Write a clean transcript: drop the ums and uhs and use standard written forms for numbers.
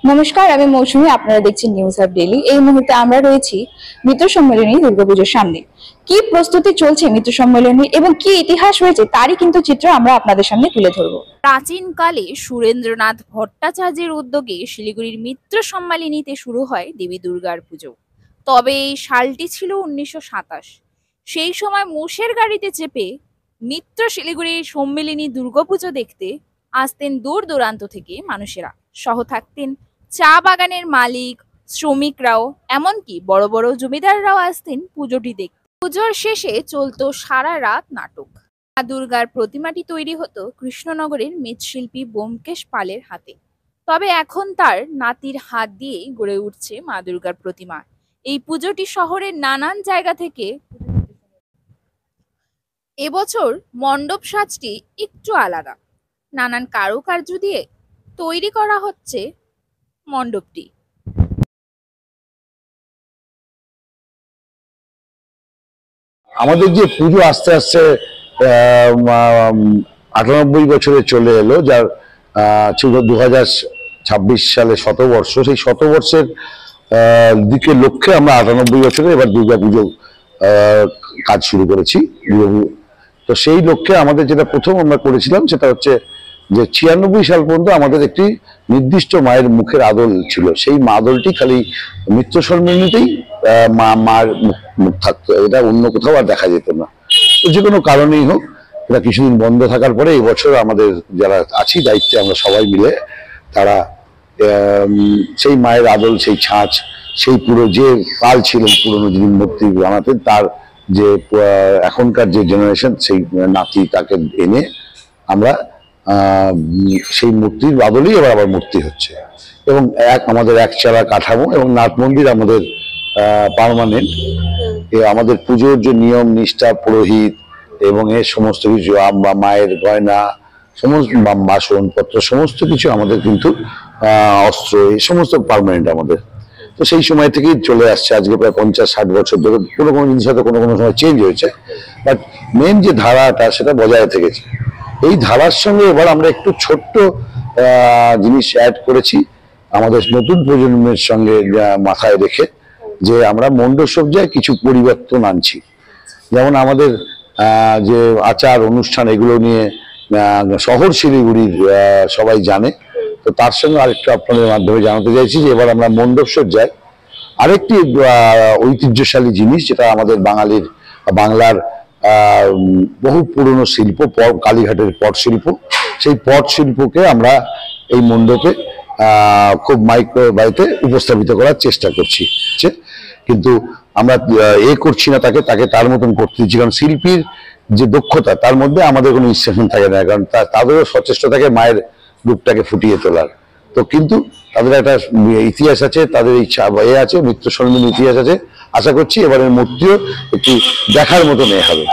নমস্কার, আমি মৌসুমী। আপনারা দেখছেন নিউজ হাব ডেইলি। এই মুহূর্তে আমরা রয়েছি মিত্র সম্মেলনী দুর্গাপুজোর সামনে। কি প্রস্তুতি চলছে মিত্র সম্মেলনী এবং কি ইতিহাস রয়েছে তারই কিন্তু চিত্র আমরা আপনাদের সামনে তুলে ধরবো। প্রাচীনকালে সুরেন্দ্রনাথ ভট্টাচার্যের উদ্যোগে শিলিগুড়ির মিত্র সম্মেলনীতে শুরু হয় দেবী দুর্গার পুজো। তবে এই সালটি ছিল 1927। সেই সময় মোষের গাড়িতে চেপে মিত্র শিলিগুড়ির সম্মেলনী দুর্গাপুজো দেখতে আসতেন দূর দূরান্ত থেকে মানুষেরা। সহ থাকতেন চা বাগানের মালিক, শ্রমিকরাও, এমনকি বড় বড় জমিদাররাও আসতেন পুজোটি দেখতে। পুজোর শেষে চলতো সারা রাত নাটক। মা দুর্গার প্রতিমাটি তৈরি হতো কৃষ্ণনগরের মৃৎশিল্পী ব্যোমকেশ পালের হাতে। তবে এখন তার নাতির হাত দিয়েই গড়ে উঠছে মা দুর্গার প্রতিমা। এই পুজোটি শহরের নানান জায়গা থেকে। এবছর মণ্ডপ সাজটি একটু আলাদা। নানান কারুকার্য দিয়ে তৈরি করা হচ্ছে মণ্ডপটি। আমাদের যে পুজো আস্তে আস্তে 98 বছরে চলে এলো, যার ছিল 2026 সালে শতবর্ষ। সেই শতবর্ষের দিকে লক্ষ্যে আমরা 98 বছরে এবার দুর্গাপুজো কাজ শুরু করেছি। তো সেই লক্ষ্যে আমাদের যেটা প্রথম আমরা করেছিলাম সেটা হচ্ছে যে 96 সাল পর্যন্ত আমাদের একটি নির্দিষ্ট মায়ের মুখের আদল ছিল। সেই আদলটি খালি মিত্র সম্মেলনীতেই মার মুখ থাকতো, এটা অন্য কোথাও আর দেখা যেত না। তো যে কোনো কারণেই হোক, এটা কিছুদিন বন্ধ থাকার পরে এই বছর আমাদের যারা আছি দায়িত্বে আমরা সবাই মিলে তারা সেই মায়ের আদল, সেই ছাঁচ, সেই পুরো যে কাল ছিল পুরনো যিনি মূর্তি বানাতেন তার যে এখনকার যে জেনারেশন সেই নাতি তাকে এনে আমরা সেই মূর্তির আদলেই এবার আবার মূর্তি হচ্ছে। এবং আমাদের একচালা কাঠামো এবং নাট মন্দির আমাদের পার্মানেন্ট। আমাদের পুজোর যে নিয়ম নিষ্ঠা, পুরোহিত এবং এর সমস্ত কিছু মায়ের গয়না, সমস্ত বাসনপত্র সমস্ত কিছু আমাদের কিন্তু অস্ত্র এই সমস্ত পার্মানেন্ট আমাদের। তো সেই সময় থেকেই চলে আসছে, আজকে প্রায় 50-60 বছর ধরে। কোনো কোনো জিনিস হয়তো কোনো কোনো সময় চেঞ্জ হয়েছে, বাট মেন যে ধারাটা সেটা বজায় থেকেছে। এই ধারার সঙ্গে এবার আমরা একটু ছোট্ট জিনিস অ্যাড করেছি আমাদের নতুন প্রজন্মের সঙ্গে মাথায় রেখে, যে আমরা মণ্ডপসজ্জায় কিছু পরিবর্তন আনছি। যেমন আমাদের যে আচার অনুষ্ঠান এগুলো নিয়ে শহর শিলিগুড়ির সবাই জানে। তো তার সঙ্গে আরেকটু আপনাদের মাধ্যমে জানাতে চাইছি যে এবার আমরা মণ্ডপসজ্জায় আরেকটি ঐতিহ্যশালী জিনিস, যেটা আমাদের বাংলার বহু পুরনো শিল্প, কালীঘাটের পট শিল্প, সেই পট শিল্পকে আমরা এই মণ্ডপে খুব মাইক্রো বাড়িতে উপস্থাপিত করার চেষ্টা করছি। কিন্তু আমরা করছি না তাকে তার মতন করতে দিচ্ছি, কারণ শিল্পীর যে দক্ষতা তার মধ্যে আমাদের কোনো ইনস্ট্রাকশন থাকে না, কারণ তাদেরও সচেষ্ট থাকে মায়ের রূপটাকে ফুটিয়ে তোলার। তো কিন্তু তাদের একটা ইতিহাস আছে, তাদের আছে, মিত্র সম্মেলনের ইতিহাস আছে। আশা করছি এবারের মূর্তিও একটি দেখার মতন হবে।